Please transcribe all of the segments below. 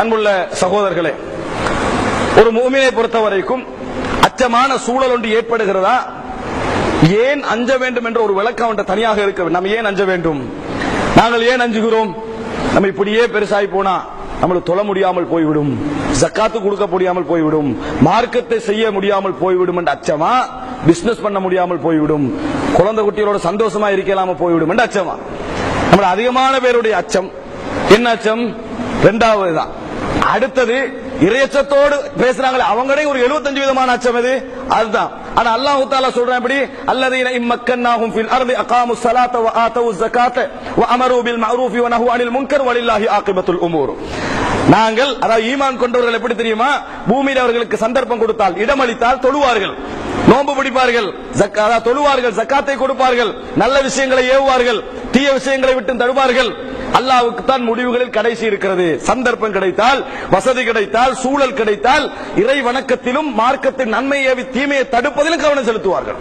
அன்புள்ள சகோதரர்களே, ஒரு முஃமினை பொறுத்தவரைக்கும் அச்சமான சூழல் ஒன்று ஏற்படுகிறதா, ஏன் அஞ்ச வேண்டும் என்ற ஒரு விளக்கம் அவன் தனியாக இருக்க. நம்ம ஏன் அஞ்ச வேண்டும், நாங்கள் ஏன் அஞ்சுகிறோம், நம்ம இப்படியே பெருசாகி போனா நம்மளுக்கு தொழ முடியாமல் போய்விடும், ஜக்காத்து கொடுக்க முடியாமல் போய்விடும், மார்க்கத்தை செய்ய முடியாமல் போய்விடும் என்ற அச்சமா, பிசினஸ் பண்ண முடியாமல் போய்விடும், குழந்தை குட்டிகளோட சந்தோஷமா இருக்கலாம போய்விடும் என்ற அச்சமா? நம்ம அதிகமான பேருடைய அச்சம் என்ன அச்சம்? இரண்டாவது தான். அடுத்தது இறையச்சத்தோடு பேசுறாங்களே அவங்களே ஒரு 75 விதமான அச்சம் எது? அதுதான். ஆனா அல்லாஹ் தஆலா சொல்றான் எப்படி? அல்லதீன இம்மக்கன்னாஹும் ஃபில் அர்தி அகாமுஸ் ஸலாத வ ஆதவுஸ் ஸகாத வ அமரு பில் மஅரூஃபி வ நஹு அனில் முன்கர் வலில்லாஹி ஆகிபத்துல் உமூர். நாங்கள் அதாவது ஈமான் கொண்டவர்கள் எப்படி தெரியுமா, பூமியில் அவர்களுக்கு சந்தர்ப்பம் கொடுத்தால், இடமளித்தால் தொழுவார்கள், நோன்பு பிடிப்பார்கள், தொழுவார்கள், ஜக்காத்தை கொடுப்பார்கள், நல்ல விஷயங்களை ஏவுவார்கள், தீய விஷயங்களை விட்டு தடுப்பார்கள். அல்லாஹ்வுக்கு தான் முடிவுகளில் கடைசி இருக்கிறது. சந்தர்ப்பம் கிடைத்தால், வசதி கிடைத்தால், சூழல் கிடைத்தால் இறை வணக்கத்திலும் மார்க்கத்தின் நன்மையை ஏவி தீமையை தடுப்பதிலும் கவனம் செலுத்துவார்கள்.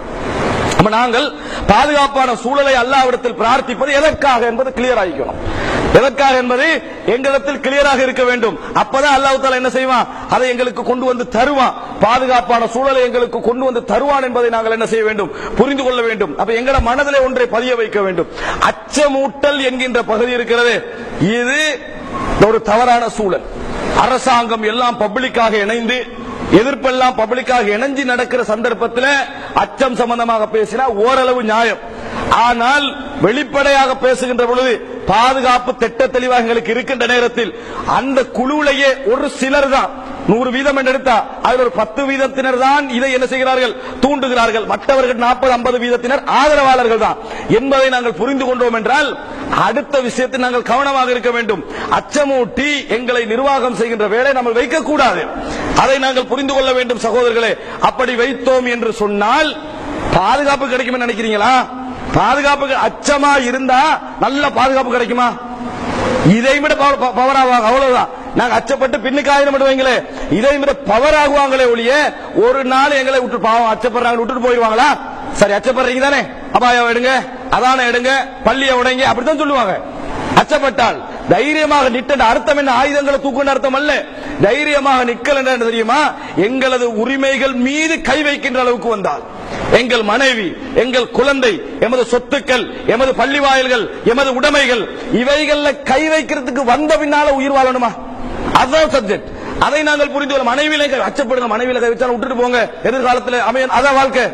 நாங்கள் பாதுகாப்பான சூழலை அல்லாஹ்விடத்தில் பிரார்த்திப்பது எதற்காக என்பது கிளியர் ஆகிக்கணும். எதற்காக என்பது எங்களிடத்தில் கிளியராக இருக்க வேண்டும். அப்பதான் அல்லாஹ் தஆலா என்ன செய்வான், அதை எங்களுக்கு கொண்டு வந்து தருவான். பாதுகாப்பான சூழலை எங்களுக்கு கொண்டு வந்து தருவான் என்பதை நாங்கள் என்ன செய்ய வேண்டும், புரிந்து கொள்ள வேண்டும். அப்ப எங்கள மனதிலே ஒன்றை பதிய வைக்க வேண்டும். அச்சமூட்டல் என்கின்ற பகுதி இருக்கிறது, இது ஒரு தவறான சூழல். அரசாங்கம் எல்லாம் பப்ளிக்காக இணைந்து, எதிர்ப்பெல்லாம் பப்ளிக்காக இணைஞ்சு நடக்கிற சந்தர்ப்பத்தில் அச்சம் சம்பந்தமாக பேசினா ஓரளவு நியாயம். ஆனால் வெளிப்படையாக பேசுகின்ற பொழுது, பாதுகாப்பு திட்ட தெளிவாக எங்களுக்கு இருக்கின்ற நேரத்தில் அந்த குழுவிலேயே ஒரு சிலர் தான் 100% என்று எடுத்தா அதில் ஒரு 10% தான் இதை என்ன செய்கிறார்கள், தூண்டுகிறார்கள். மற்றவர்கள் 40-50% ஆதரவாளர்கள் தான் என்பதை நாங்கள் புரிந்து கொண்டோம் என்றால் அடுத்த விஷயத்தில் நாங்கள் கவனமாக இருக்க வேண்டும். அச்சமூட்டி எங்களை நிர்வாகம் செய்கின்ற வேலை நம்ம வைக்கக்கூடாது. அதை நாங்கள் புரிந்து கொள்ள வேண்டும் சகோதரர்களே. அப்படி வைத்தோம் என்று சொன்னால் பாதுகாப்பு கிடைக்கும் நினைக்கிறீங்களா? பாதுகாப்பு அச்சமா இருந்தா நல்ல பாதுகாப்பு கிடைக்குமா? இதை விட பவர் ஆவாங்க, அவ்வளவுதான். நாங்க அச்சப்பட்டு பின்னுக்கு ஆயிரம் மட்டும் வைங்களே, இதை விட பவர் ஆகுவாங்களே ஒழிய ஒரு நாள் எங்களை விட்டு பாவம் அச்சப்படுறாங்க விட்டுட்டு போயிடுவாங்களா? சரி அச்சப்படுறீங்க தானே, அபாயம் எடுங்க, அதான எடுங்க, பள்ளியை உடைங்க, அப்படித்தான் சொல்லுவாங்க. அச்சப்பட்டால் தைரியமாக நிட்ட அர்த்தம் என்ன? ஆயுதங்களை தூக்குன்ற அர்த்தம் அல்ல. தைரியமாக நிக்கல் என்ன தெரியுமா? எங்களது உரிமைகள் மீது கை வைக்கின்ற அளவுக்கு வந்தால், எங்கள் மனைவி, எங்கள் குழந்தை, எமது சொத்துக்கள், எமது பள்ளி வாயில்கள், எமது உடைமைகள், இவைகள்ல கை வைக்கிறதுக்கு வந்த பின்னால உயிர் வாழணுமா? அதுதான் சப்ஜெக்ட். அதை நாங்கள் புரிந்து கொள்ள. மனைவியில அச்சப்படுங்க, மனைவியில கை வச்சாலும் விட்டுட்டு போங்க, எதிர்காலத்தில் அமைய அதான் வாழ்க்கை.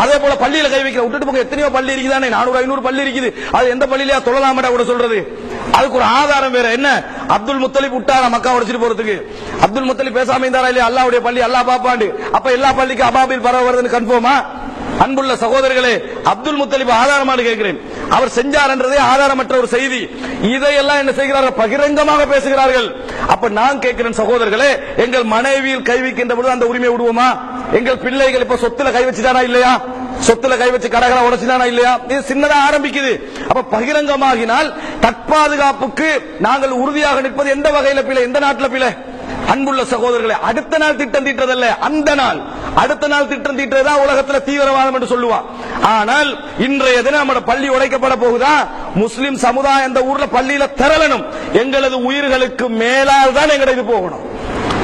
அதே போல பள்ளியில கை வைக்கிற விட்டுட்டு போங்க. எத்தனையோ பள்ளி இருக்குதானே, 400-500 பள்ளி இருக்குது. அது எந்த பள்ளியிலயா தொழலாமடா கூட சொல்றது? அதுக்கு ஒரு ஆதாரம் வேற என்ன? அப்துல் முத்தலிப் விட்டாரா மக்கா உடைச்சிட்டு போறதுக்கு? அப்துல் முத்தலிப் பேசாம இருந்தாரா இல்லையா? அல்லாஹ்வுடைய பள்ளி அல்லாஹ் பாப்பாண்டு. அப்ப எல்லா பள்ளிக்கு அபாபில் பரவ வருதுன்னு கன்ஃபார்மா? அன்புள்ள சகோதரர்களே, அப்துல் முத்தலிப் ஆதாரமானு கேட்கிறேன். அவர் செஞ்சார் என்றதே ஆதாரமற்ற ஒரு செய்தி. இதையெல்லாம் என்ன செய்கிறார்கள், பகிரங்கமாக பேசுகிறார்கள். அப்ப நான் கேட்கிறேன் சகோதரர்களே, எங்கள் மனைவியில் கை வைக்கின்ற பொழுது அந்த உரிமையை விடுவோமா? எங்கள் பிள்ளைகள் இப்ப சொத்துல கை வச்சுட்டானா இல்லையா? சொத்துல கை வச்சு கடைகளை உடைச்சிட்டானா இல்லையா? இது சின்னதா ஆரம்பிக்குது. அப்ப பகிரங்கமாகினால் தற்பாதுகாப்புக்கு நாங்கள் உறுதியாக நிற்பது எந்த வகையில பிள்ளை, எந்த நாட்டில் பிள்ளை? அன்புள்ள சகோதரர்களே, அடுத்த நாள் திட்டம் தீட்டுறதல்ல, அந்த நாள் அடுத்த நாள் திட்டம் தீட்டுறதா உலகத்தில் தீவிரவாதம் என்று சொல்லுவான். ஆனால் இன்றைய தினம் நம்ம பள்ளி உடைக்கப்பட போகுதா? முஸ்லிம் சமுதாயம் அந்த ஊர்ல பள்ளியில திரளணும். எங்களது உயிர்களுக்கு மேலால் தான் எங்களை இது போகணும்.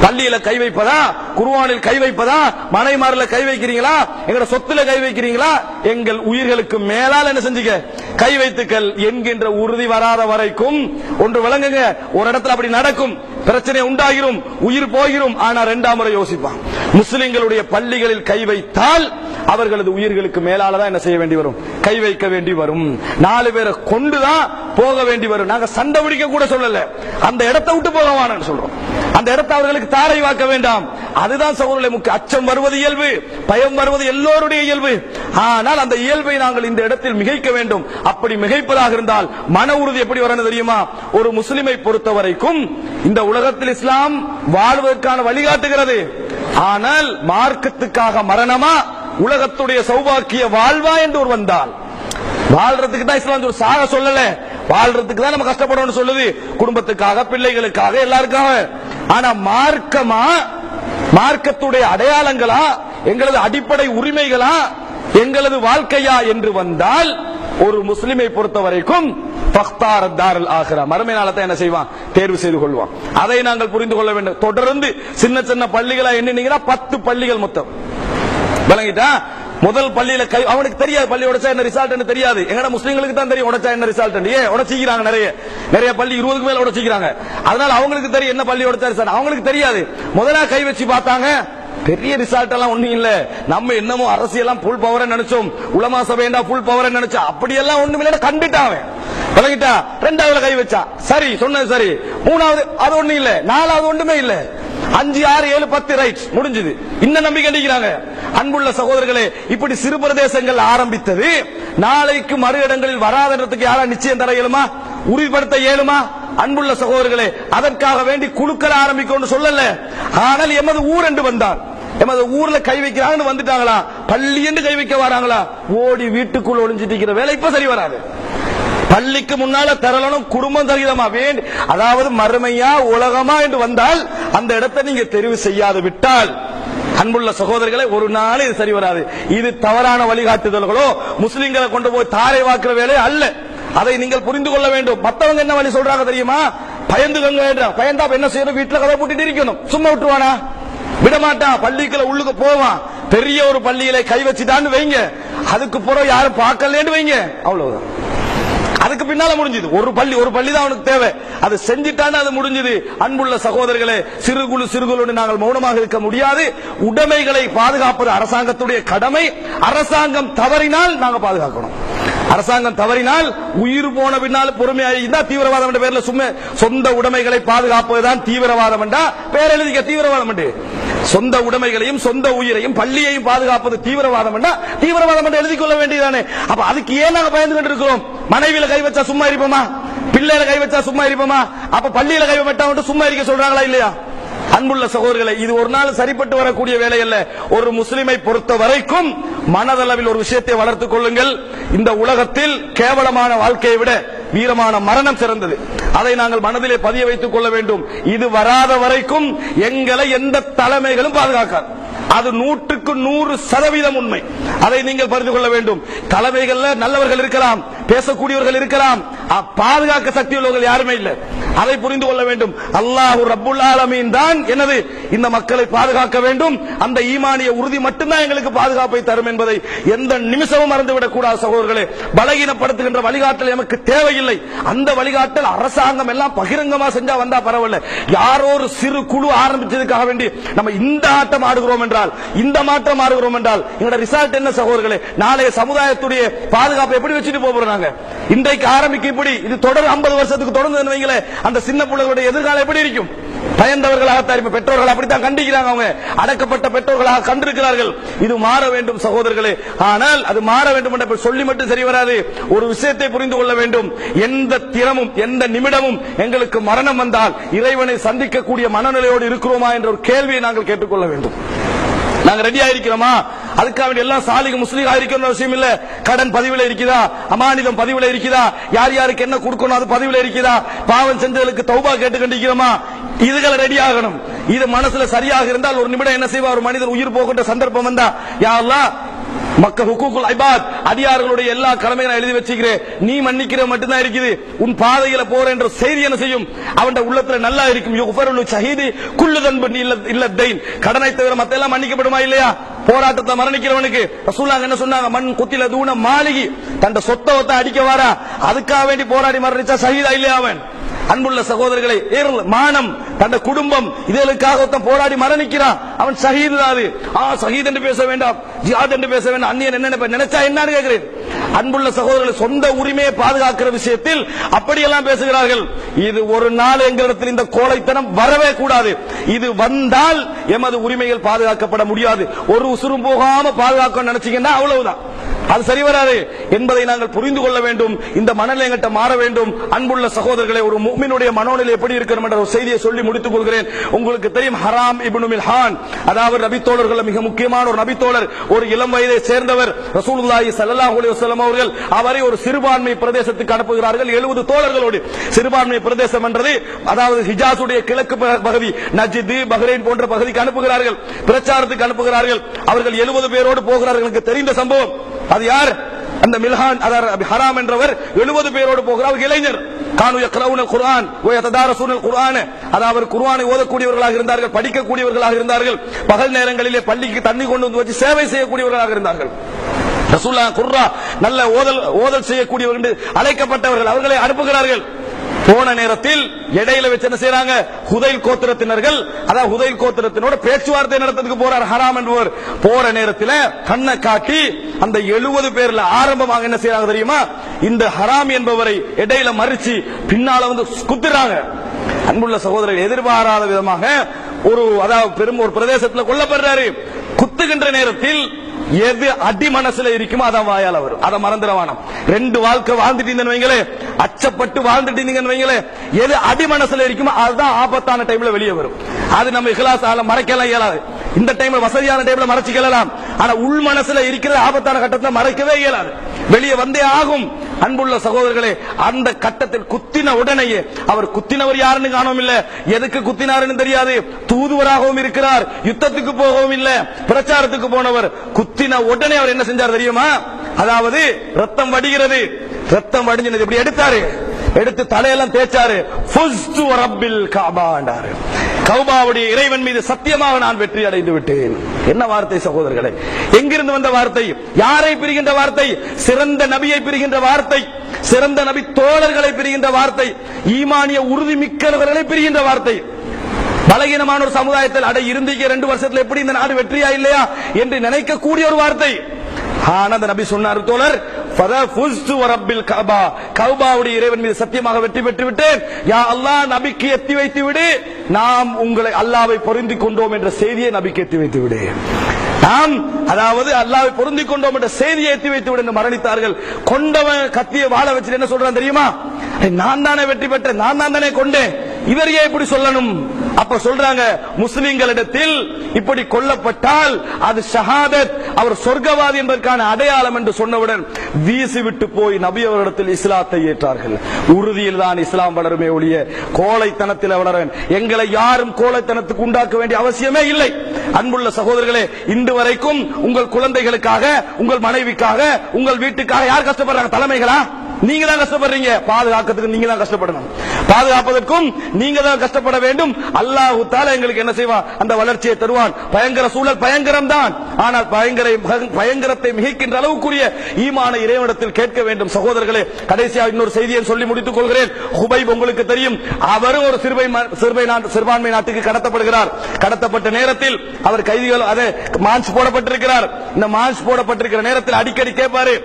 பள்ளியில கை வைப்பதா, குர்ஆனில் கை வைப்பதா, மனைமாரில கை வைக்கிறீங்களா, எங்களோட சொத்துல கை வைக்கிறீங்களா, எங்கள் உயிர்களுக்கு மேலால் என்ன செஞ்சுக்க கை வைத்துக்கள் என்கின்ற உறுதி வராத வரைக்கும் ஒன்று விளங்குங்க, ஒரு இடத்துல அப்படி நடக்கும், பிரச்சனை உண்டாகிரும், உயிர் போகிரும். ஆனா 2ஆம் முறை யோசிப்பான். முஸ்லிம்களுடைய பள்ளிகளில் கை வைத்தால் அவர்களது உயிர்களுக்கு மேலாலதான் என்ன செய்ய வேண்டி வரும், கை வைக்க வேண்டி வரும். 4 பேரை கொண்டுதான் போக வேண்டி வரும். நாங்க சண்டை பிடிக்க கூட சொல்லல, அந்த இடத்தை விட்டு போகவான்னு சொல்றோம். அந்த இடத்தை அவர்களுக்கு தாரை வாக்க வேண்டாம். அதுதான் சகோதரர்களே முக்கிய. அச்சம் வருவது இயல்பு, பயம் வருவது எல்லோருடைய இயல்பு. ஆனால் அந்த இயல்பை நாங்கள் இந்த இடத்தில் மிகைக்க வேண்டும். அப்படி மிகைப்பதாக இருந்தால் மன உறுதி எப்படி வரணும் தெரியுமா? ஒரு முஸ்லிமை பொறுத்த வரைக்கும் இந்த உலகத்தில் இஸ்லாம் வாழ்வதற்கான வழிகாட்டுகிறது. ஆனால் மார்க்கத்துக்காக மரணமா, உலகத்துடைய சௌபாக்கிய வாழ்வா என்று ஒரு வந்தால், வாழ்றதுக்கு தான் இஸ்லாம் சாக சொல்லல, வாழ்றதுக்கு தான் நம்ம கஷ்டப்படணும்னு சொல்லுது, குடும்பத்துக்காக, பிள்ளைகளுக்காக, எல்லாருக்காக. ஆனா மார்க்கமா, மார்க்கத்துடைய அடையாளங்களா, எங்களது அடிப்படை உரிமைகளா, எங்களது வாழ்க்கையா என்று வந்தால் ஒரு முஸ்லிமை பொறுத்த வரைக்கும் மறுமை நாளத்தை என்ன செய்வான், தேர்வு செய்து கொள்வான். அதை நாங்கள் புரிந்து கொள்ள வேண்டும். தொடர்ந்து சின்ன சின்ன பள்ளிகளா எண்ணினீங்கன்னா 10 பள்ளிகள் மொத்தம் விளங்கிட்டா. முதல் பள்ளியில அவனுக்கு தெரியாது பள்ளி உடைச்சா என்ன ரிசல்ட் தெரியாது. எங்கட முஸ்லிம்களுக்கு தான் தெரியும் உடைச்சா என்ன ரிசல்ட். ஏன் உடைச்சிக்கிறாங்க, நிறைய பள்ளி 20க்கு மேல உடைச்சிக்கிறாங்க. அதனால அவங்களுக்கு தெரியும் என்ன பள்ளி உடைச்சா ரிசல்ட். அவங்களுக்கு தெரியாது. முதலா கை வச்சு பார்த்தாங்க, பெரிய ரிசல்ட் எல்லாம் ஒண்ணும் இல்ல. நம்ம என்னமோ அரசியெல்லாம் புல் பவர் நினைச்சோம், உலமா சபையா புல் பவர் நினைச்சா, அப்படியெல்லாம் ஒண்ணும் இல்ல. கண்டுட்டான் விளங்கிட்டா. 2வது கை வச்சா சரி, சொன்னது சரி. 3வது அது ஒண்ணும் இல்ல. 4வது ஒண்ணுமே இல்ல. 5, 6, 7, 10 ரைட் முடிஞ்சது. இன்னும் நம்பிக்கை அடிக்கிறாங்க. அன்புள்ள சகோதரர்களே, இப்படி சிறு பிரதேசங்கள் ஆரம்பித்தது நாளைக்கு மறு இடங்களில் வராதன்றதுக்கு யாரா நிச்சயம் தர இயலுமா, உறுதிப்படுத்த இயலுமா? அன்புள்ள சகோதரர்களே, அதற்காக வேண்டி குழுக்கள் ஆரம்பிக்கும் சொல்லல. ஆனால் எமது ஊர் என்று வந்தார், எமது ஊர்ல கை வைக்கிறாங்கன்னு வந்துட்டாங்களா, பள்ளி என்று கை வைக்க வராங்களா, ஓடி வீட்டுக்குள்ள ஒளிஞ்சிட்டு இருக்கிற வேலை இப்ப சரி வராது. பள்ளிக்கு முன்னால தரலனும் குடும்பம் தருகிறமா வேண்டி, அதாவது மறுமையா உலகமா என்று வந்தால் அந்த இடத்தை நீங்க தெரிவு செய்யாது விட்டால் அன்புள்ள சகோதரர்களை ஒரு நாள் இது சரி வராது. இது தவறான வழிகாட்டுதல்களோ முஸ்லிம்களை கொண்டு போய் தாரை வாக்குற வேலை அல்ல. அதை நீங்கள் புரிந்து கொள்ள வேண்டும். மத்தவங்க என்ன வழி சொல்றாங்க தெரியுமா, பயந்துகங்க. பயந்தா என்ன செய்யணும், வீட்டுல கதை போட்டுட்டு இருக்கணும். சும்மா விட்டுருவானா, விடமாட்டான். பள்ளிக்குள்ள உள்ளுக்கு போவான். பெரிய ஒரு பள்ளியில கை வச்சுட்டான்னு வைங்க, அதுக்கு பிறகு யாரும் பார்க்கலன்னு வைங்க, அவ்வளவுதான். அதுக்கு பின்னால முடிஞ்சது. ஒரு பள்ளி தான் அவனுக்கு தேவை. அது செஞ்சிட்டான்னு அது முடிஞ்சது. அன்புள்ள சகோதரர்களே, சிறுகுழு நாங்கள் மௌனமாக இருக்க முடியாது. உடைமைகளை பாதுகாப்பது அரசாங்கத்துடைய கடமை. அரசாங்கம் தவறினால் நாங்க பாதுகாக்கணும். அரசாங்கம் தவறினால் உயிர் போன பின்னால் பொறுமையாக இருந்தா தீவிரவாதம் என்ற பேர்ல சும்மா சொந்த உடைமைகளை பாதுகாப்பதுதான் தீவிரவாதம் என்றா பேர் எழுதிக்க தீவிரவாதம் என்று. சொந்த உடைமைகளையும் சொந்த உயிரையும் பள்ளியையும் பாதுகாப்பது தீவிரவாதம் என்றா தீவிரவாதம் என்று எழுதி கொள்ள வேண்டியதானே. அப்ப அதுக்கு ஏன் நாங்க பயந்து கொண்டு இருக்கிறோம்? மனைவியில கை வச்சா சும்மா இருப்போமா, பிள்ளையில கை வச்சா சும்மா இருப்போமா? அப்ப பள்ளியில கை வட்டா சும்மா இருக்க சொல்றாங்களா இல்லையா? அன்புள்ள சகோதரர்களை, இது ஒரு நாள் சரிப்பட்டு வரக்கூடிய வேலை அல்ல. ஒரு முஸ்லிமை பொறுத்த வரைக்கும் மனதளவில் ஒரு விஷயத்தை வளர்த்துக் கொள்ளுங்கள். இந்த உலகத்தில் கேவலமான வாழ்க்கையை விட வீரமான மரணம் சிறந்தது. அதை நாங்கள் மனதிலே பதிய வைத்துக் கொள்ள வேண்டும். இது வராத வரைக்கும் எங்களை எந்த தலைமைகளும் பாதுகாக்காது. அது 100க்கு 100% உண்மை. அதை நீங்கள் புரிந்து கொள்ள வேண்டும். தலைமைகள் நல்லவர்கள் இருக்கலாம், பேசக்கூடியவர்கள் இருக்கலாம், பாதுகாக்க சக்தி உள்ளவர்கள் யாருமே இல்லை. அதை புரிந்து கொள்ள வேண்டும். அல்லாஹ் ரப்புல் ஆலமீன் தான் எனது இந்த மக்களை பாதுகாக்க வேண்டும். அந்த ஈமானிய உறுதி மட்டும்தான் எங்களுக்கு பாதுகாப்பை தரும் என்பதை எந்த நிமிஷமும் மறந்துவிடக் கூடாது. சகோதரர்களே, பலகீனப்படுத்துகின்ற வழிகாட்டல் நமக்கு தேவையில்லை. அந்த வழிகாட்டல் அரசாங்கம் எல்லாம் பகிரங்கமா செஞ்சா வந்தா பரவாயில்ல. யாரோ ஒரு சிறு குழு ஆரம்பிச்சதுக்காக வேண்டி நம்ம இந்த ஆட்டம் ஆடுகிறோம் என்றால், இந்த மாற்றம் ஆடுகிறோம் என்றால் எங்களோட ரிசல்ட் என்ன சகோதரர்களே? நாளைய சமுதாயத்துடைய பாதுகாப்பை எப்படி வச்சுட்டு போறாங்க? இன்றைக்கு ஆரம்பிக்க இப்படி இது தொடர் 50 வருஷத்துக்கு தொடர்ந்து வைங்களே, அந்த சின்ன பிள்ளைகளுடைய எதிர்காலம் எப்படி இருக்கும்? பயந்தவர்களாக பெற்றோர்கள் அப்படித்தான் கண்டிக்கிறாங்க. அவங்க அடக்கப்பட்ட பெற்றோர்களாக கண்டிருக்கிறார்கள். இது மாற வேண்டும் சகோதரர்களே. ஆனால் அது மாற வேண்டும் என்று சொல்லி மட்டும் சரி வராது. ஒரு விஷயத்தை புரிந்து கொள்ள வேண்டும். எந்த தினமும் எந்த நிமிடமும் எங்களுக்கு மரணம் வந்தால் இறைவனை சந்திக்கக்கூடிய மனநிலையோடு இருக்கிறோமா என்ற ஒரு கேள்வியை நாங்கள் கேட்டுக்கொள்ள வேண்டும். நாங்க ரெடியா இருக்கிறோமா? அதுக்காக எல்லாம் சாலிக முஸ்லீம் ஆயிருக்கிற விஷயம் இல்ல. கடன் பதிவுல இருக்குதா, அமானிதம் பதிவுல இருக்குதா, யார் யாருக்கு என்ன கொடுக்கணும் அது பதிவுல இருக்குதா, பாவம் செஞ்சதுக்கு தௌபா கேட்டு கண்டிக்கிறோமா, இதுகளை ரெடி ஆகணும். இது மனசுல சரியாக இருந்தால் ஒரு நிமிடம் என்ன செய்வா, ஒரு மனிதர் உயிர் போகின்ற சந்தர்ப்பம் வந்தா, யா அல்லாஹ் மக்க ஹுக்கூகுல் இபாத், அடியார்களுடைய எல்லா கடமைகளை எழுதி வச்சுக்கிறேன், நீ மன்னிக்கிற மட்டும்தான் இருக்குது, உன் பாதையில போற என்ற செய்தி என்ன செய்யும், அவன் உள்ளத்துல நல்லா இருக்கும். யுஃபருல் ஷஹீதி குல்லு தன்பன் இல்ல தைன், கடனை தவிர மத்த எல்லாம் மன்னிக்கப்படுமா இல்லையா? போராட்டத்தை மரணிக்கிறவனுக்கு ரசூலுல்லாஹ் என்ன சொன்னாங்க, மன் குத்தில தூன மாலிகி, தன் சொத்தை அடிக்க வாரா, அதுக்காக வேண்டி போராடி மரணிச்சா ஷஹீதா இல்லையா அவன்? அன்புள்ள சகோதரர்களை, மானம் தன் குடும்பம் இதற்காக போராடி மரணிக்கிறான், அவன் ஷஹீத் தான். ஷஹீத் என்று பேச வேண்டாம், ஜிஹாத் என்று பேச வேண்டாம், அந்நியன் என்ன நினைச்சா என்னன்னு கேட்கிறேன். அன்புள்ள சகோதரர்களை, சொந்த உரிமையை பாதுகாக்கிற விஷயத்தில் அப்படியெல்லாம் பேசுகிறார்கள். இது ஒரு நாள் எங்களிடத்தில் இந்த கோழைத்தனம் வரவே கூடாது. இது வந்தால் எமது உரிமைகள் பாதுகாக்கப்பட முடியாது. ஒரு உசுரும் போகாம பாதுகாக்க நினைச்சீங்கன்னா அவ்வளவுதான், அது சரி வராது என்பதை நாங்கள் புரிந்து கொள்ள வேண்டும். இந்த மனநிலை எங்கிட்ட மாற வேண்டும். அன்புள்ள சகோதரர்களை, ஒரு முஃமினுடைய மனோநிலை எப்படி இருக்கிறோம் என்ற ஒரு செய்தியை சொல்லி முடித்துக் கொள்கிறேன். உங்களுக்கு தெரியும், ஹராம் இப்னு மில்ஹான், அதாவது நபித்தோழர்கள் மிக முக்கியமான ஒரு நபித்தோழர், ஒரு இளம் வயதை சேர்ந்தவர். ரசூலுல்லாஹி ஸல்லல்லாஹு அலைஹி வஸல்லம் அவர்கள் அவரை ஒரு சிறுபான்மை பிரதேசத்துக்கு அனுப்புகிறார்கள். 70 தோழர்களோடு. சிறுபான்மை பிரதேசம் என்றது அதாவது ஹிஜாஸுடைய கிழக்கு பகுதி, நஜ்த், பஹ்ரைன் போன்ற பகுதிக்கு அனுப்புகிறார்கள், பிரச்சாரத்துக்கு அனுப்புகிறார்கள். அவர்கள் 70 பேரோடு போகிறார்கள். தெரிந்த சம்பவம். அது யார்? அந்த மில்ஹான் ஹராம் என்றவர் 70 பேரோடு போகிறார். இளைஞர் கானு யக்ரவுனல் குர்ஆன் வ யததாரஸூனல் குர்ஆன், அதாவது குர்ஆனை ஓதக்கூடியவர்களாக இருந்தார்கள், படிக்கக்கூடியவர்களாக இருந்தார்கள், பகல் நேரங்களிலே பள்ளிக்கு தண்ணி கொண்டு வந்து வச்சு சேவை செய்யக்கூடியவர்களாக இருந்தார்கள். ரசூலுல்லாஹ் குர்ரா நல்ல ஓதல் செய்யக்கூடியவர்கள் என்று அழைக்கப்பட்டவர்கள், அவர்களை அனுப்புகிறார்கள். போன நேரத்தில் இடையில வச்சு என்ன செய்யறாங்க, ஹுதைல் கோத்திரத்தினர்கள், அதாவது ஹுதைல் கோத்திரத்தினோட பேச்சுவார்த்தை நடத்துறதுக்கு போறார் ஹராம் என்பவர். போற நேரத்தில் கண்ணை காட்டி அந்த 70 பேர்ல ஆரம்பமாக என்ன செய்யறாங்க தெரியுமா, இந்த ஹராம் என்பவரை இடையில மறிச்சு பின்னால வந்து குத்துறாங்க. அன்புள்ள சகோதரர்கள், எதிர்பாராத விதமாக அதாவது பெரும் ஒரு பிரதேசத்தில் கொல்லப்படுறாரு. குத்துகின்ற நேரத்தில் எது அடி மனசுல இருக்குமோ அதான் வாயால வரும். அதை மறந்துடவானம். 2 வாழ்க்கை வாழ்ந்துட்டீங்கன்னு வைங்களே, அச்சப்பட்டு வாழ்ந்துட்டீங்கன்னு வைங்களே, எது அடி மனசுல இருக்குமோ அதுதான் ஆபத்தான டைம்ல வெளியே வரும். அது நம்ம இஹ்லாஸ் மறைக்கலாம் இயலாது. இந்த டைம்ல வசதியான டைம்ல மறைச்சிக்கலாம். ஆனா உள் மனசுல இருக்கிற ஆபத்தான கட்டத்தை மறைக்கவே இயலாது, வெளியே வந்தே ஆகும். அன்புள்ள சகோதரர்களே, அந்த கட்டத்தில் குத்தின உடனேயே, அவர் குத்தினவர் யாருன்னு காணவும் இல்ல, எதுக்கு குத்தினாருன்னு தெரியாது, தூதுவராகவும் இருக்கிறார், யுத்தத்துக்கு போகவும் இல்ல, பிரச்சாரத்துக்கு போனவர். குத்தின உடனே அவர் என்ன செஞ்சார் தெரியுமா, அதாவது ரத்தம் வடிகிறது. ரத்தம் வடிஞ்சது எப்படி எடுத்தாரு, எடுத்து தலையெல்லாம் தேய்ச்சாரு. ஃபுஸ்து ரப்பில் கஅபாண்டாரு, கௌபாவுடைய இறைவன் மீது சத்தியமாக நான் வெற்றி அடைந்து விட்டேன். என்ன வார்த்தை சகோதரர்களே, எங்கிருந்து வந்த வார்த்தை, யாரை பிரிகின்ற வார்த்தை, சிறந்த நபியை பிரிகின்ற வார்த்தை, சிறந்த நபி தோழர்களை பிரிகின்ற வார்த்தை, ஈமானிய உறுதி மிக்கவர்களை பிரிகின்ற வார்த்தை. பலகீனமான ஒரு சமுதாயத்தில் அடை இருந்தீங்க 2 வருஷத்துல எப்படி இந்த நாடு வெற்றியா இல்லையா என்று நினைக்கக்கூடிய ஒரு வார்த்தை. ஆனந்த நபி சொன்னார், தோழர், கௌபாவுடைய இறைவன் மீது சத்தியமாக வெற்றி பெற்று விட்டேன், யா அல்லாஹ் நபிக்கு எத்தி வைத்து விடு, நாம் உங்களை அல்லாஹ்வை பொருந்திக் கொண்டோம் என்ற செய்தியை நபிக்கு எத்தி வைத்து விடு, நாம் அதாவது அல்லாஹ்வை பொருந்திக் கொண்டோம் என்ற செய்தியை எத்தி வைத்து விடு என்று மரணித்தார்கள். கொண்டவன் கத்தியை வாழ வச்சு என்ன சொல்றான் தெரியுமா, நான் தானே வெற்றி பெற்றேன், நான் தானே கொண்டேன், இவர் ஏன் இப்படி சொல்லணும். அப்ப சொல்றாங்க, முஸ்லிம்களிடத்தில் இப்படி கொல்லப்பட்டால் அது ஷஹாதத், அவர் சொர்க்கவாதி என்பதற்கான அடையாளம் என்று சொன்னவுடன் வீசிவிட்டு போய் நபி அவர்களிடத்தில் இஸ்லாத்தை ஏற்றார்கள். உறுதியில் தான் இஸ்லாம் வளருமே ஒழிய கோழைத்தனத்தில் வளர, எங்களை யாரும் கோழைத்தனத்துக்கு உண்டாக்க வேண்டிய அவசியமே இல்லை. அன்புள்ள சகோதரர்களே, இன்று வரைக்கும் உங்கள் குழந்தைகளுக்காக, உங்கள் மனைவிக்காக, உங்கள் வீட்டுக்காக யார் கஷ்டப்படுறாங்க, தலைமைகளா? நீங்க தான் கஷ்டப்படுறீங்க. பாதுகாக்கிறதுக்கு நீங்க தான் கஷ்டப்படணும், பாதுகாப்பதற்கும் நீங்க தான் கஷ்டப்பட வேண்டும். அல்லாஹ் தஆலா எங்களுக்கு என்ன செய்வான், அந்த வளர்ச்சியை தருவான். பயங்கர சூழல் பயங்கரம் தான், ஆனால் பயங்கரத்தை மிகைக்கின்ற அளவுக்குரிய ஈமான இறைவனிடத்தில் கேட்க வேண்டும். சகோதரர்களே, கடைசியாக இன்னொரு செய்தியை சொல்லி முடித்துக் கொள்கிறேன். ஹுபைப் உங்களுக்கு தெரியும், அவரும் ஒரு சிறுபான்மை நாட்டுக்கு கடத்தப்படுகிறார். கடத்தப்பட்ட நேரத்தில் அவர் கைதிகள் மான்ஸ் போடப்பட்டிருக்கிறார். இந்த மான்ஸ் போடப்பட்டிருக்கிற நேரத்தில் அடிக்கடி கேட்பாரு,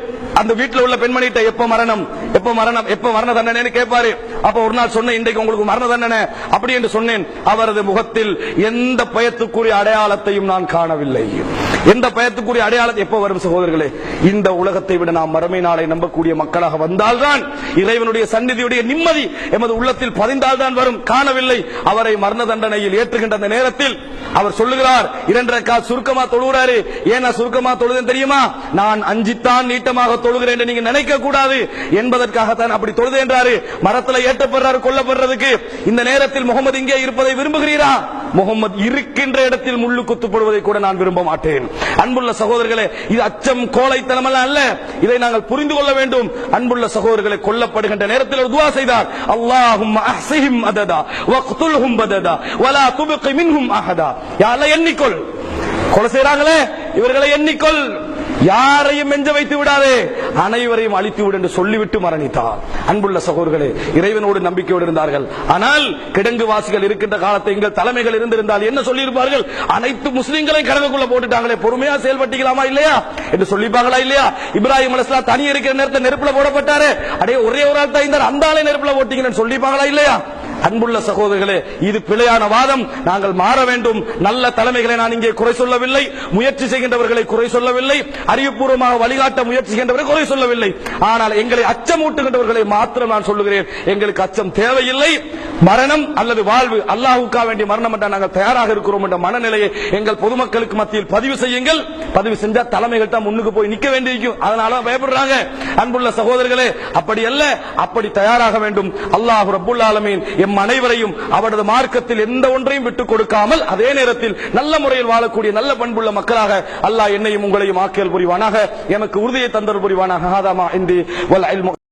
அந்த வீட்டில் உள்ள பெண்மணிட்ட எப்ப மரணம், எப்ப மரணம், எப்ப மரண தண்டனை கேட்பாரு. அப்ப ஒரு நாள் சொன்ன, இன்றைக்கு உங்களுக்கு மரண தண்டனை அப்படி என்று சொன்னேன். அவரது முகத்தில் எந்த பயத்துக்குரிய அடையாளத்தையும் நான் காணவில்லை. எந்த பயத்துக்குரிய அடையாளம் எப்ப வரும் சகோதரர்களே, இந்த உலகத்தை விட நாம் மறுமை நாளை நம்பக்கூடிய மக்களாக வந்தால்தான், இறைவனுடைய சந்நிதியுடைய நிம்மதி எமது உள்ளத்தில் பதிந்தால்தான் வரும். காணவில்லை. அவரை மரண தண்டனையில் ஏற்றுகின்ற அந்த நேரத்தில் அவர் சொல்லுகிறார், 2 ரக்காத் சுருக்கமா தொழுகிறாரு. ஏன்னா சுருக்கமா தொழுதேன் தெரியுமா, நான் அஞ்சித்தான் நீட்டமாக தொழுகிறேன் என்று நீங்க நினைக்க கூடாது என்பதற்காகத்தான் அப்படி தொழுது என்றாரு. மரத்துல ஏற்றப்படுறாரு கொல்லப்படுறதுக்கு. இந்த நேரத்தில் முகமது இங்கே இருப்பதை விரும்புகிறீரா? முகமது இருக்கின்ற இடத்தில் முள்ளு குத்துப்படுவதை கூட நான் விரும்ப மாட்டேன். அன்புள்ள சகோதரர்களே, இது அச்சம் கோழைத்தனம் அல்ல, இதை நாங்கள் புரிந்து கொள்ள வேண்டும். அன்புள்ள சகோதரர்களை, கொல்லப்படுகின்ற நேரத்தில் துஆ செய்தார், அல்லாஹும்ம அஹ்ஸிஹிம் அததா வக்துல்ஹும் பததா வலா துப்கி மின்ஹும் அஹதா. யா அல்லாஹ் எண்ணிக்கொள், கொலை செய்றாங்களே இவர்களை எண்ணிக்கொள், யாரையும் மெஞ்ச வைத்து விடாதே, அனைவரையும் அழித்து விடு என்று சொல்லிவிட்டு மரணித்தார். அன்புள்ள சகோதரர்களே, இறைவனோடு நம்பிக்கையோடு இருந்தார்கள். ஆனால் கிடங்கு வாசிகள் இருக்கின்ற காலத்தை எங்கள் தலைமைகள் இருந்திருந்தால் என்ன சொல்லியிருப்பார்கள், அனைத்து முஸ்லிம்களையும் கடலுக்குள்ள போட்டுட்டாங்களே, பொறுமையா செயல்பட்டீங்களாமா இல்லையா என்று சொல்லிப்பாங்களா இல்லையா? இப்ராஹிம் அலைஹிஸ்ஸலாம் தனி இருக்கிற நேரத்தில் நெருப்புல போடப்பட்டாரு, அடே ஒரே ஒரு ஆள் தான் இருந்தார், அந்த ஆளை நெருப்புல போட்டீங்கன்னு சொல்லிப்பாங்களா இல்லையா? அன்புள்ள சகோதரர்களே, இது பிழையான வாதம். நாங்கள் மாற வேண்டும். நல்ல தலைமைகளை நான் இங்கே குறை சொல்லவில்லை, முயற்சி செய்கின்றவர்களை குறை சொல்லவில்லை, அறிவுபூர்வமாக வழிகாட்ட முயற்சி செய்கின்றவர்களை குறை சொல்லவில்லை. ஆனால் எங்களை அச்சமூட்டுகின்றவர்களை மாத்திரம் நான் சொல்லுகிறேன், எங்களுக்கு அச்சம் தேவையில்லை. மரணம் அல்லது வாழ்வு, அல்லாஹ்வுக்காக வேண்டிய மரணம் என்றால் நாங்கள் தயாராக இருக்கிறோம் என்ற மனநிலையை எங்கள் பொதுமக்களுக்கு மத்தியில் பதிவு செய்யுங்கள். பதிவு செஞ்சா தலைமைகள் தான் முன்னுக்கு போய் நிக்க வேண்டியிருக்கும், அதனால பயப்படுறாங்க. அன்புள்ள சகோதரர்களே, அப்படி அல்ல, அப்படி தயாராக வேண்டும். அல்லாஹ் ரப்புல் ஆலமீன் எம் அனைவரையும் அவரது மார்க்கத்தில் எந்த ஒன்றையும் விட்டுக் கொடுக்காமல் அதே நேரத்தில் நல்ல முறையில் வாழக்கூடிய நல்ல பண்புள்ள மக்களாக அல்லாஹ் என்னையும் உங்களையும் ஆக்கியல் புரிவானாக, எமக்கு உறுதியை தந்தல் புரிவானாக.